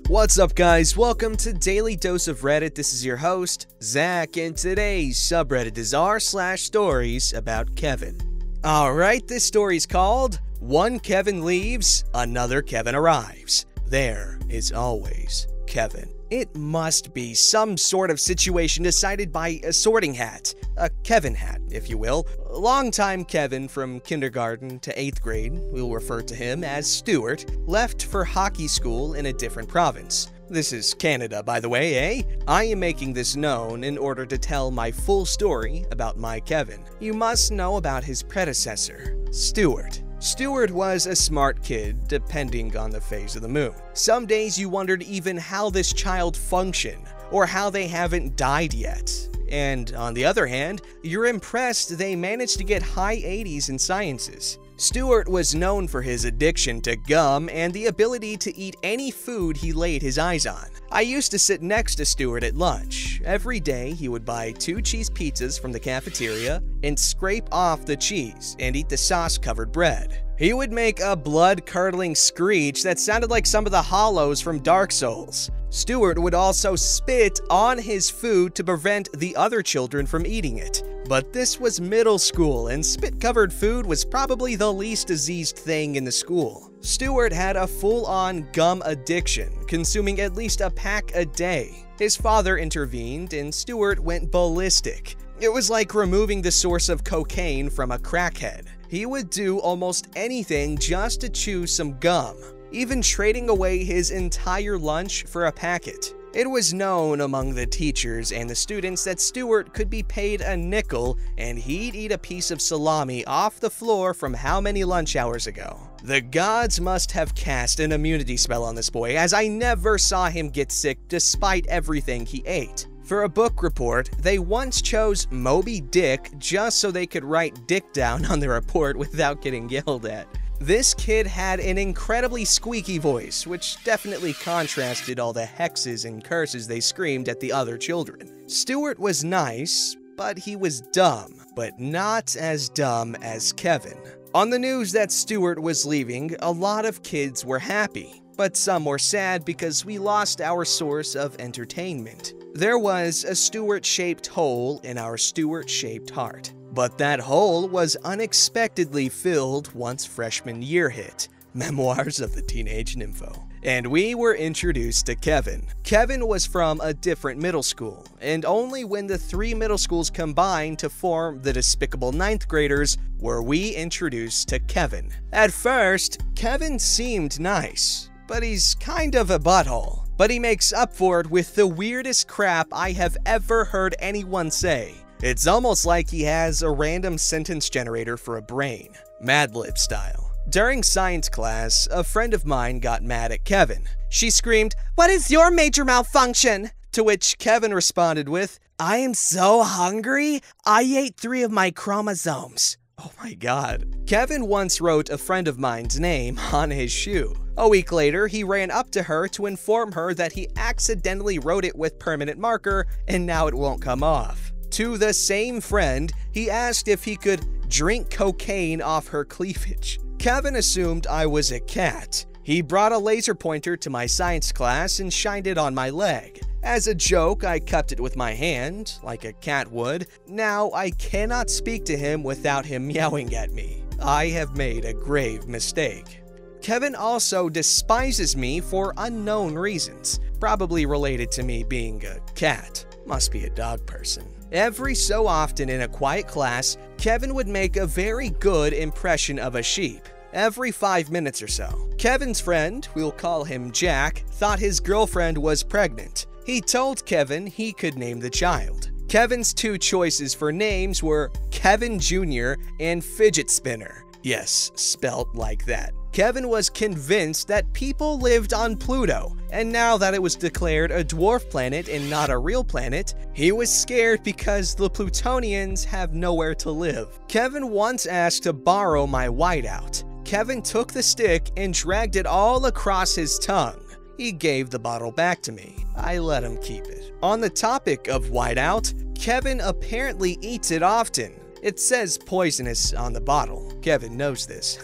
What's up, guys? Welcome to Daily Dose of Reddit. This is your host, Zach, and today's subreddit is r/StoriesAboutKevin. Alright, this story's called One Kevin Leaves, Another Kevin Arrives. There is always Kevin. It must be some sort of situation decided by a sorting hat. A Kevin hat, if you will. Longtime Kevin from kindergarten to 8th grade, we'll refer to him as Stuart, left for hockey school in a different province. This is Canada, by the way, eh? I am making this known in order to tell my full story about my Kevin. You must know about his predecessor, Stuart. Stuart was a smart kid, depending on the phase of the moon. Some days you wondered even how this child functioned, or how they haven't died yet. And on the other hand, you're impressed they managed to get high 80s in sciences. Stuart was known for his addiction to gum and the ability to eat any food he laid his eyes on. I used to sit next to Stuart at lunch. Every day, he would buy 2 cheese pizzas from the cafeteria and scrape off the cheese and eat the sauce-covered bread. He would make a blood-curdling screech that sounded like some of the hollows from Dark Souls. Stuart would also spit on his food to prevent the other children from eating it. But this was middle school, and spit-covered food was probably the least diseased thing in the school. Stuart had a full-on gum addiction, consuming at least a pack a day. His father intervened, and Stuart went ballistic. It was like removing the source of cocaine from a crackhead. He would do almost anything just to chew some gum, even trading away his entire lunch for a packet. It was known among the teachers and the students that Stuart could be paid a nickel and he'd eat a piece of salami off the floor from how many lunch hours ago. The gods must have cast an immunity spell on this boy, as I never saw him get sick despite everything he ate. For a book report, they once chose Moby Dick just so they could write Dick down on the report without getting yelled at. This kid had an incredibly squeaky voice, which definitely contrasted all the hexes and curses they screamed at the other children. Stuart was nice, but he was dumb, but not as dumb as Kevin. On the news that Stuart was leaving, a lot of kids were happy, but some were sad because we lost our source of entertainment. There was a Stuart-shaped hole in our Stuart-shaped heart. But that hole was unexpectedly filled once freshman year hit. Memoirs of the Teenage Nympho. And we were introduced to Kevin. Kevin was from a different middle school, and only when the 3 middle schools combined to form the despicable 9th graders were we introduced to Kevin. At first, Kevin seemed nice, but he's kind of a butthole. But he makes up for it with the weirdest crap I have ever heard anyone say. It's almost like he has a random sentence generator for a brain, Mad Lib style. During science class, a friend of mine got mad at Kevin. She screamed, "What is your major malfunction?" To which Kevin responded with, "I am so hungry, I ate 3 of my chromosomes." Oh my god. Kevin once wrote a friend of mine's name on his shoe. A week later, he ran up to her to inform her that he accidentally wrote it with permanent marker and now it won't come off. To the same friend, he asked if he could drink cocaine off her cleavage. Kevin assumed I was a cat. He brought a laser pointer to my science class and shined it on my leg. As a joke, I cupped it with my hand, like a cat would. Now I cannot speak to him without him meowing at me. I have made a grave mistake. Kevin also despises me for unknown reasons, probably related to me being a cat. Must be a dog person. Every so often in a quiet class, Kevin would make a very good impression of a sheep. Every 5 minutes or so. Kevin's friend, we'll call him Jack, thought his girlfriend was pregnant. He told Kevin he could name the child. Kevin's 2 choices for names were Kevin Jr. and Fidget Spinner. Yes, spelt like that. Kevin was convinced that people lived on Pluto, and now that it was declared a dwarf planet and not a real planet, he was scared because the Plutonians have nowhere to live. Kevin once asked to borrow my whiteout. Kevin took the stick and dragged it all across his tongue. He gave the bottle back to me. I let him keep it. On the topic of whiteout, Kevin apparently eats it often. It says poisonous on the bottle. Kevin knows this.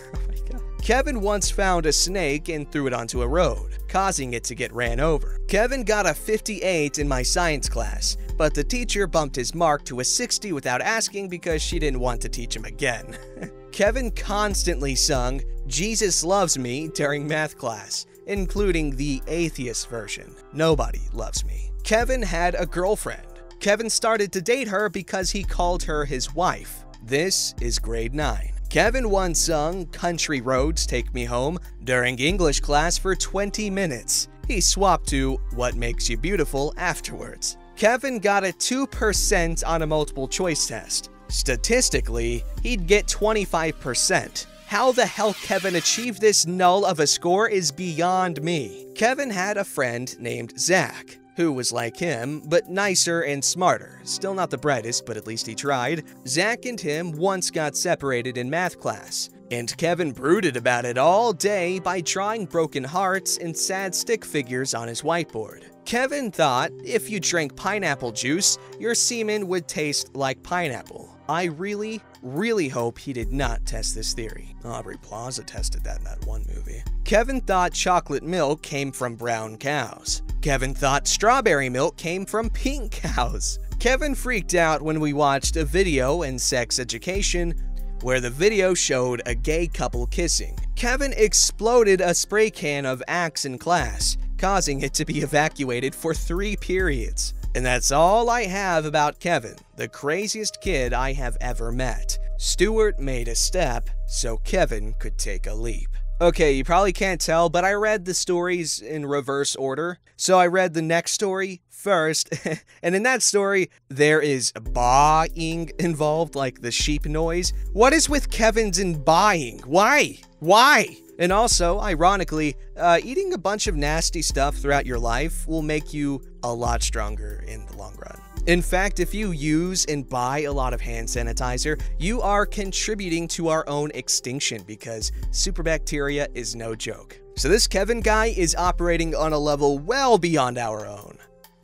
Kevin once found a snake and threw it onto a road, causing it to get ran over. Kevin got a 58 in my science class, but the teacher bumped his mark to a 60 without asking because she didn't want to teach him again. Kevin constantly sung "Jesus Loves Me" during math class, including the atheist version, "Nobody Loves Me." Kevin had a girlfriend. Kevin started to date her because he called her his wife. This is grade 9. Kevin once sung "Country Roads Take Me Home" during English class for 20 minutes. He swapped to "What Makes You Beautiful" afterwards. Kevin got a 2% on a multiple choice test. Statistically, he'd get 25%. How the hell Kevin achieved this null of a score is beyond me. Kevin had a friend named Zach, who was like him, but nicer and smarter. Still not the brightest, but at least he tried. Zach and him once got separated in math class, and Kevin brooded about it all day by drawing broken hearts and sad stick figures on his whiteboard. Kevin thought if you drank pineapple juice, your semen would taste like pineapple. I really hope he did not test this theory. Aubrey Plaza tested that in that one movie. Kevin thought chocolate milk came from brown cows. Kevin thought strawberry milk came from pink cows. Kevin freaked out when we watched a video in sex education where the video showed a gay couple kissing. Kevin exploded a spray can of Axe in class, causing it to be evacuated for 3 periods. And that's all I have about Kevin, the craziest kid I have ever met. Stuart made a step so Kevin could take a leap. Okay, you probably can't tell, but I read the stories in reverse order. So I read the next story first, and in that story, there is baaing involved, like the sheep noise. What is with Kevin's and baaing? Why? Why? And also, ironically, eating a bunch of nasty stuff throughout your life will make you a lot stronger in the long run. In fact, if you use and buy a lot of hand sanitizer, you are contributing to our own extinction because superbacteria is no joke. So this Kevin guy is operating on a level well beyond our own.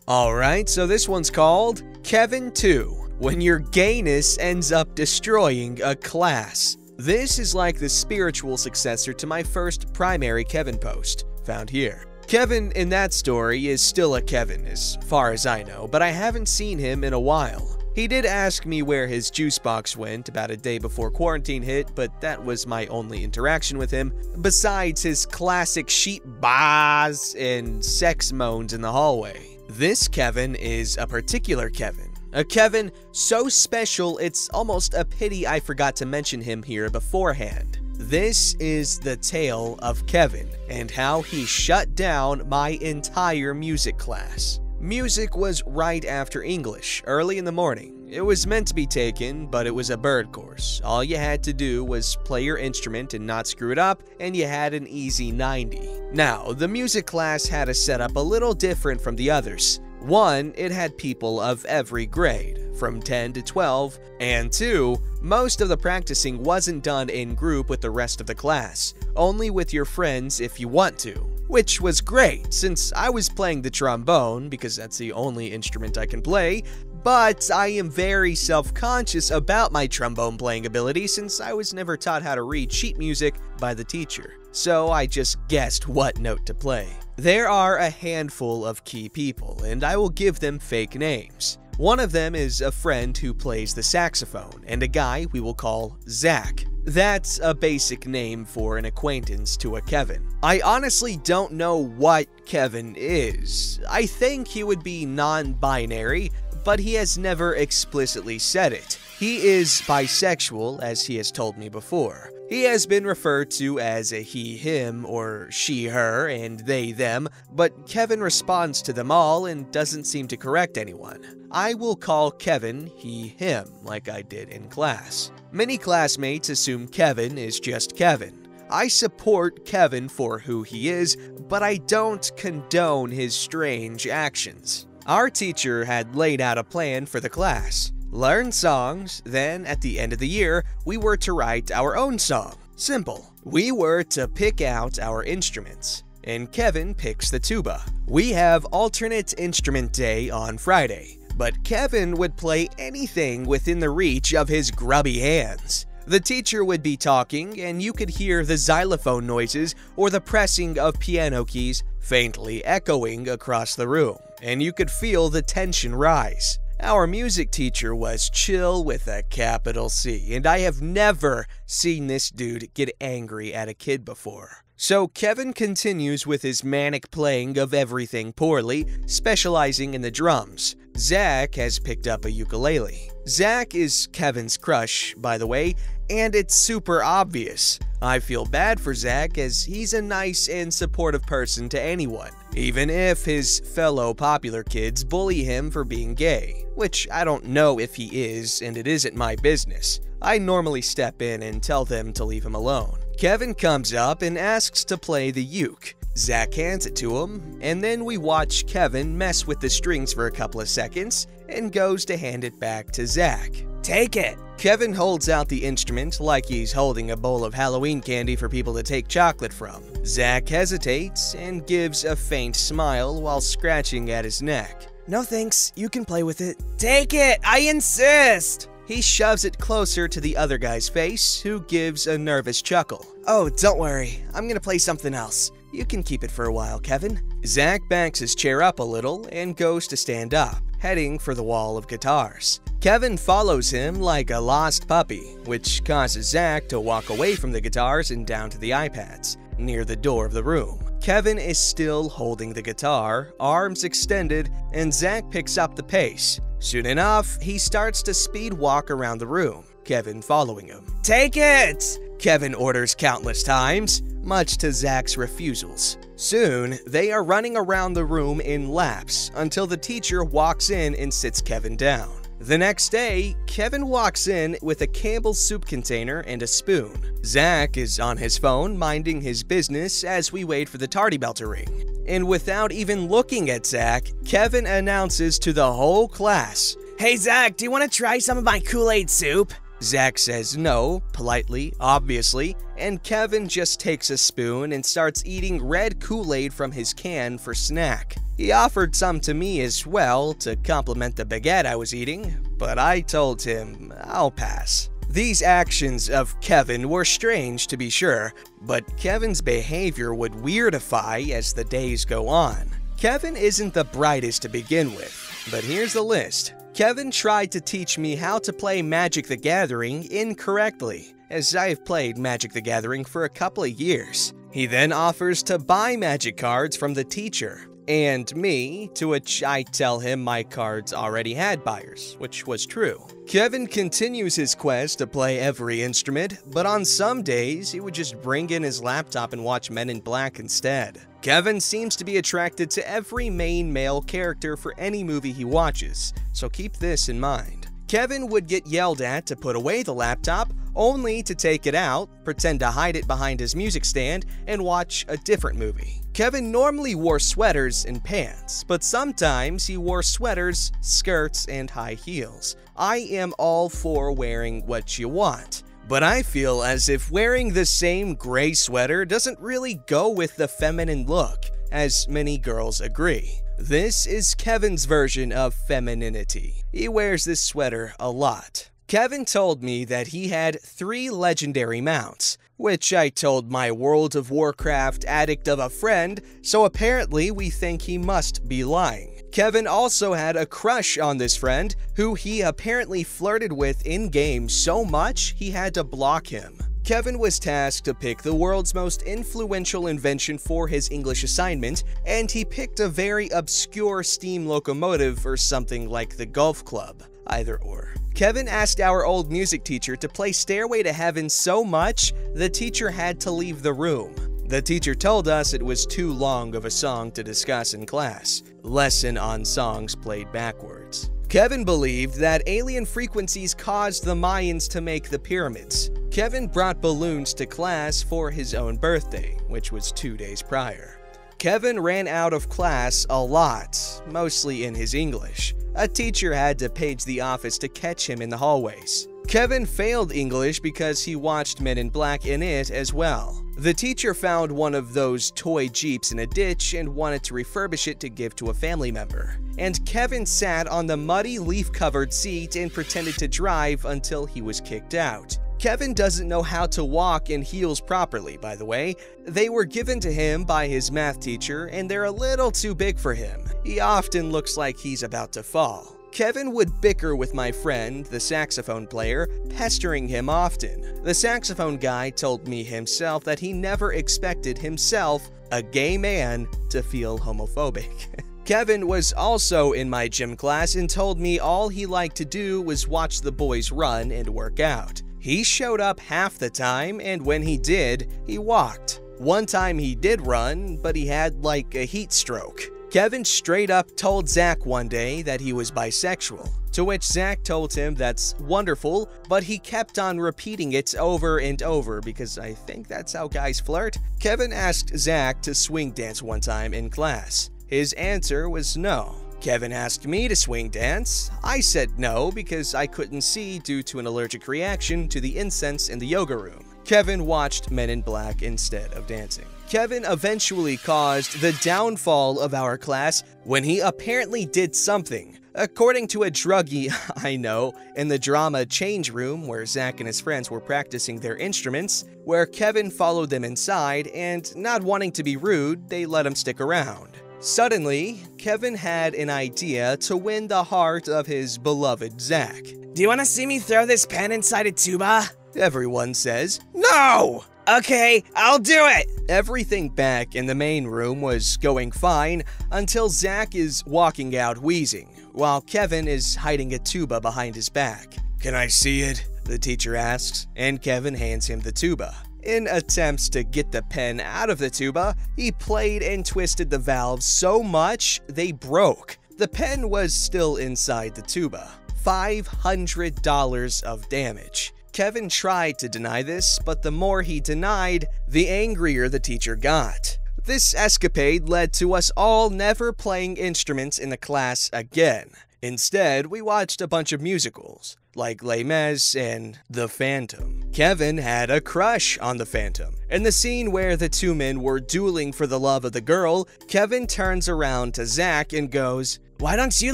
Alright, so this one's called Kevin 2, when your gayness ends up destroying a class. This is like the spiritual successor to my first primary Kevin post, found here. Kevin in that story is still a Kevin as far as I know, but I haven't seen him in a while. He did ask me where his juice box went about a day before quarantine hit, but that was my only interaction with him, besides his classic sheep baas and sex moans in the hallway. This Kevin is a particular Kevin. A Kevin so special it's almost a pity I forgot to mention him here beforehand. This is the tale of Kevin and how he shut down my entire music class. Music was right after English, early in the morning. It was meant to be taken, but it was a bird course. All you had to do was play your instrument and not screw it up, and you had an easy 90. Now, the music class had a setup a little different from the others. 1, it had people of every grade, from 10 to 12, and 2, most of the practicing wasn't done in group with the rest of the class, only with your friends if you want to. Which was great, since I was playing the trombone, because that's the only instrument I can play, but I am very self-conscious about my trombone playing ability since I was never taught how to read sheet music by the teacher, so I just guessed what note to play. There are a handful of key people, and I will give them fake names. One of them is a friend who plays the saxophone, and a guy we will call Zach. That's a basic name for an acquaintance to a Kevin. I honestly don't know what Kevin is. I think he would be non-binary, but he has never explicitly said it. He is bisexual, as he has told me before. He has been referred to as a he, him, or she, her, and they, them, but Kevin responds to them all and doesn't seem to correct anyone. I will call Kevin he, him, like I did in class. Many classmates assume Kevin is just Kevin. I support Kevin for who he is, but I don't condone his strange actions. Our teacher had laid out a plan for the class. Learn songs, then at the end of the year, we were to write our own song. Simple. We were to pick out our instruments, and Kevin picks the tuba. We have alternate instrument day on Friday, but Kevin would play anything within the reach of his grubby hands. The teacher would be talking, and you could hear the xylophone noises or the pressing of piano keys faintly echoing across the room, and you could feel the tension rise. Our music teacher was chill with a capital C, and I have never seen this dude get angry at a kid before. So Kevin continues with his manic playing of everything poorly, specializing in the drums. Zach has picked up a ukulele. Zach is Kevin's crush, by the way, and it's super obvious. I feel bad for Zach as he's a nice and supportive person to anyone, even if his fellow popular kids bully him for being gay, which I don't know if he is, and it isn't my business. I normally step in and tell them to leave him alone. Kevin comes up and asks to play the uke. Zach hands it to him, and then we watch Kevin mess with the strings for a couple of seconds and goes to hand it back to Zach. "Take it!" Kevin holds out the instrument like he's holding a bowl of Halloween candy for people to take chocolate from. Zach hesitates and gives a faint smile while scratching at his neck. "No thanks, you can play with it." "Take it! I insist!" He shoves it closer to the other guy's face, who gives a nervous chuckle. "Oh, don't worry, I'm gonna play something else. You can keep it for a while, Kevin." Zach backs his chair up a little and goes to stand up, heading for the wall of guitars. Kevin follows him like a lost puppy, which causes Zach to walk away from the guitars and down to the iPads, near the door of the room. Kevin is still holding the guitar, arms extended, and Zach picks up the pace. Soon enough, he starts to speed walk around the room, Kevin following him. "Take it!" Kevin orders countless times, much to Zach's refusals. Soon, they are running around the room in laps until the teacher walks in and sits Kevin down. The next day, Kevin walks in with a Campbell's soup container and a spoon. Zach is on his phone minding his business as we wait for the tardy bell to ring. And without even looking at Zach, Kevin announces to the whole class, "Hey Zach, do you want to try some of my Kool-Aid soup?" Zach says no, politely, obviously, and Kevin just takes a spoon and starts eating red Kool-Aid from his can for snack. He offered some to me as well to complement the baguette I was eating, but I told him I'll pass. These actions of Kevin were strange to be sure, but Kevin's behavior would weirdify as the days go on. Kevin isn't the brightest to begin with, but here's the list. Kevin tried to teach me how to play Magic the Gathering incorrectly, as I've played Magic the Gathering for a couple of years. He then offers to buy magic cards from the teacher and me, to which I tell him my cards already had buyers, which was true. Kevin continues his quest to play every instrument, but on some days he would just bring in his laptop and watch Men in Black instead. Kevin seems to be attracted to every main male character for any movie he watches, so keep this in mind. Kevin would get yelled at to put away the laptop, only to take it out, pretend to hide it behind his music stand, and watch a different movie. Kevin normally wore sweaters and pants, but sometimes he wore sweaters, skirts, and high heels. I am all for wearing what you want, but I feel as if wearing the same gray sweater doesn't really go with the feminine look, as many girls agree. This is Kevin's version of femininity. He wears this sweater a lot. Kevin told me that he had 3 legendary mounts, which I told my World of Warcraft addict of a friend, so apparently we think he must be lying. Kevin also had a crush on this friend, who he apparently flirted with in-game so much he had to block him. Kevin was tasked to pick the world's most influential invention for his English assignment, and he picked a very obscure steam locomotive or something like the golf club. Either or. Kevin asked our old music teacher to play Stairway to Heaven so much, the teacher had to leave the room. The teacher told us it was too long of a song to discuss in class. Lesson on songs played backwards. Kevin believed that alien frequencies caused the Mayans to make the pyramids. Kevin brought balloons to class for his own birthday, which was 2 days prior. Kevin ran out of class a lot, mostly in his English. A teacher had to page the office to catch him in the hallways. Kevin failed English because he watched Men in Black in it as well. The teacher found one of those toy Jeeps in a ditch and wanted to refurbish it to give to a family member. And Kevin sat on the muddy leaf-covered seat and pretended to drive until he was kicked out. Kevin doesn't know how to walk in heels properly, by the way. They were given to him by his math teacher, and they're a little too big for him. He often looks like he's about to fall. Kevin would bicker with my friend, the saxophone player, pestering him often. The saxophone guy told me himself that he never expected himself, a gay man, to feel homophobic. Kevin was also in my gym class and told me all he liked to do was watch the boys run and work out. He showed up half the time, and when he did, he walked. One time he did run, but he had like a heat stroke. Kevin straight up told Zach one day that he was bisexual, to which Zach told him that's wonderful, but he kept on repeating it over and over because I think that's how guys flirt. Kevin asked Zach to swing dance one time in class. His answer was no. Kevin asked me to swing dance. I said no because I couldn't see due to an allergic reaction to the incense in the yoga room. Kevin watched Men in Black instead of dancing. Kevin eventually caused the downfall of our class when he apparently did something. According to a druggie I know, in the drama change room where Zach and his friends were practicing their instruments, where Kevin followed them inside and, not wanting to be rude, they let him stick around. Suddenly, Kevin had an idea to win the heart of his beloved Zach. Do you want to see me throw this pen inside a tuba? Everyone says, "No!" Okay, I'll do it! Everything back in the main room was going fine until Zach is walking out wheezing, while Kevin is hiding a tuba behind his back. "Can I see it?" the teacher asks, and Kevin hands him the tuba. In attempts to get the pen out of the tuba, he played and twisted the valves so much they broke. The pen was still inside the tuba. $500 of damage. Kevin tried to deny this, but the more he denied, the angrier the teacher got. This escapade led to us all never playing instruments in the class again. Instead, we watched a bunch of musicals, like Les Mis and The Phantom. Kevin had a crush on the Phantom. In the scene where the two men were dueling for the love of the girl, Kevin turns around to Zach and goes, "Why don't you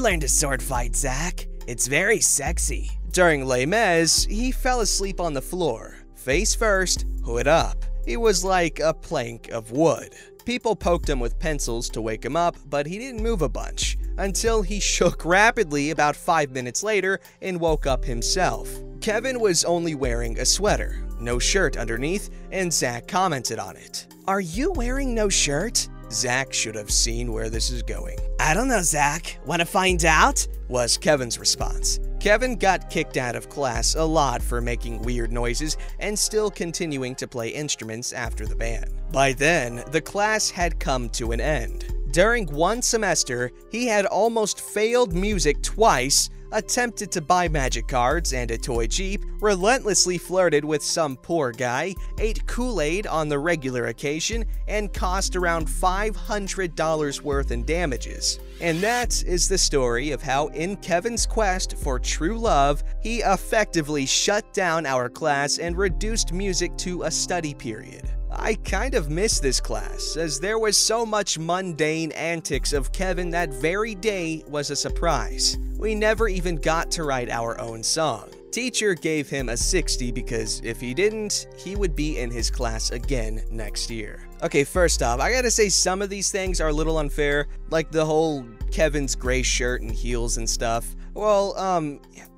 learn to sword fight, Zach? It's very sexy." During Les Mis, he fell asleep on the floor, face first, hood up. He was like a plank of wood. People poked him with pencils to wake him up, but he didn't move a bunch, until he shook rapidly about 5 minutes later and woke up himself. Kevin was only wearing a sweater, no shirt underneath, and Zach commented on it. "Are you wearing no shirt?" Zach should have seen where this is going. "I don't know, Zach. Want to find out?" was Kevin's response. Kevin got kicked out of class a lot for making weird noises and still continuing to play instruments after the band. By then, the class had come to an end. During one semester, he had almost failed music twice, attempted to buy magic cards and a toy Jeep, relentlessly flirted with some poor guy, ate Kool-Aid on the regular occasion, and cost around $500 worth in damages. And that is the story of how, in Kevin's quest for true love, he effectively shut down our class and reduced music to a study period. I kind of miss this class, as there was so much mundane antics of Kevin that very day was a surprise. We never even got to write our own song. Teacher gave him a 60 because if he didn't, he would be in his class again next year. Okay, first off, I gotta say some of these things are a little unfair, like the whole Kevin's gray shirt and heels and stuff. Well,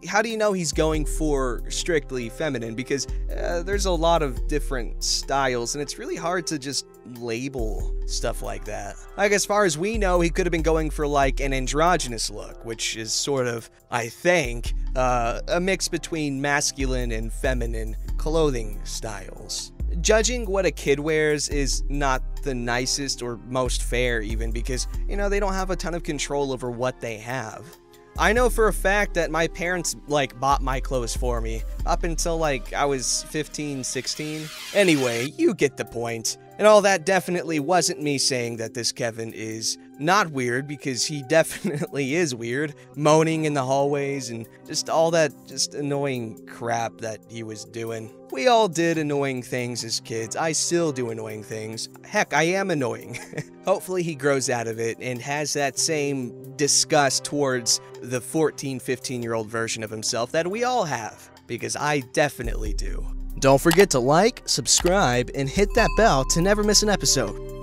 how do you know he's going for strictly feminine? Because there's a lot of different styles, and it's really hard to just label stuff like that. Like, as far as we know, he could have been going for like an androgynous look, which is sort of, I think, a mix between masculine and feminine clothing styles. Judging what a kid wears is not the nicest or most fair even because, you know, they don't have a ton of control over what they have. I know for a fact that my parents, bought my clothes for me up until, I was 15, 16. Anyway, you get the point. And all that definitely wasn't me saying that this Kevin is not weird, because he definitely is weird. Moaning in the hallways and just all that just annoying crap that he was doing. We all did annoying things as kids. I still do annoying things. Heck, I am annoying. Hopefully he grows out of it and has that same disgust towards the 14, 15-year-old version of himself that we all have, because I definitely do. Don't forget to like, subscribe, and hit that bell to never miss an episode.